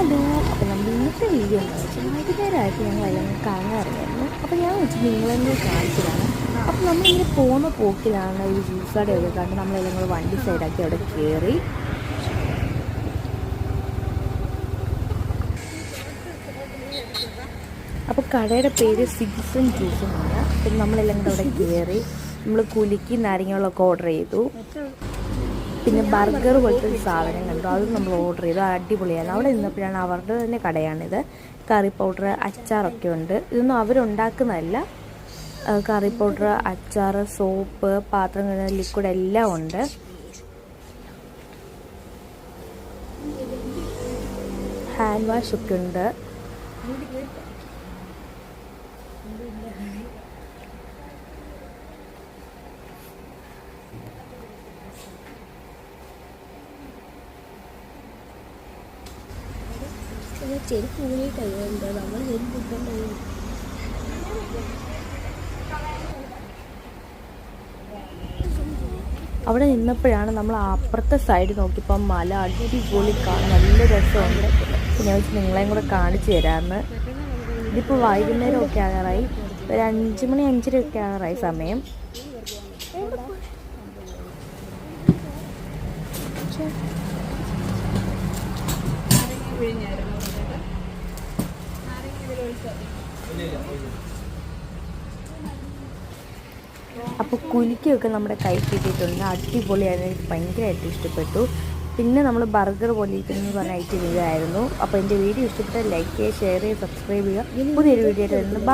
Hello, അപ്പോൾ നമ്മൾ ഇന്നത്തെ വീഡിയോ എന്താണെന്ന് വെച്ചാൽ വൈകുന്നേരമായിട്ട് ഞങ്ങളെല്ലാം കറങ്ങാറില്ലായിരുന്നു. അപ്പോൾ ഞാൻ വെച്ച് നിങ്ങളെന്നെ കാണിച്ചതാണ്. അപ്പോൾ നമ്മളിങ്ങനെ പോകുന്ന പോക്കിലാണ് ഒരു ജ്യൂസ് കടയൊക്കെ കണ്ട് നമ്മളെല്ലാം കൂടെ വണ്ടി സൈഡാക്കി അവിടെ കയറി. അപ്പോൾ കടയുടെ പേര് സിറ്റിസൺ ജ്യൂസ് എന്നാണ്. അപ്പം നമ്മളെല്ലാം കൂടെ അവിടെ കയറി നമ്മൾ കുലുക്കി നാരങ്ങകളൊക്കെ ഓർഡർ ചെയ്തു. പിന്നെ ബർഗർ പോലത്തെ ഒരു സാധനം കണ്ടു, അതും നമ്മൾ ഓർഡർ ചെയ്തു. അടിപൊളിയായിരുന്നു. അവിടെ നിന്നപ്പോഴാണ് അവരുടെ തന്നെ കടയാണിത്. കറി പൗഡർ, അച്ചാറൊക്കെ ഉണ്ട്. ഇതൊന്നും അവരുണ്ടാക്കുന്നതല്ല. കറി പൗഡർ, അച്ചാർ, സോപ്പ്, പാത്രം കഴുകുന്ന ലിക്വിഡ് എല്ലാം ഉണ്ട്. ഹാൻഡ് വാഷ് ഒക്കെ ഉണ്ട്. ചെരുപ്പ് ഊരി കഴിയുന്നുണ്ട്. നമ്മൾ ചെരുപ്പ് ഇട്ടോണ്ട് അവിടെ നിന്നപ്പോഴാണ് നമ്മൾ അപ്പുറത്തെ സൈഡ് നോക്കിയപ്പോൾ മല അടിപൊളി കാണാൻ നല്ല രസമുണ്ട്. ഞാൻ വെച്ച് നിങ്ങളെയും കൂടെ കാണിച്ചു തരാമെന്ന്. ഇതിപ്പോൾ വൈകുന്നേരമൊക്കെ ആകാറായി, ഒരു 5 മണി 5:30 ഒക്കെ ആകാറായി സമയം. അപ്പോൾ കുലുക്കിയൊക്കെ നമ്മുടെ കൈ കിട്ടിയിട്ടുണ്ട്. അടിപൊളിയായിരുന്നു, എനിക്ക് ഭയങ്കരമായിട്ട് ഇഷ്ടപ്പെട്ടു. പിന്നെ നമ്മൾ ബർഗർ പോലെ ഇരിക്കുന്നു പറഞ്ഞ ഐറ്റം ഇതായിരുന്നു. അപ്പോൾ എൻ്റെ വീഡിയോ ഇഷ്ടപ്പെട്ടാൽ ലൈക്ക് ചെയ്യുക, ഷെയർ ചെയ്യുക, സബ്സ്ക്രൈബ് ചെയ്യുക. പുതിയൊരു വീഡിയോ ആയിട്ട് വരുന്നത്.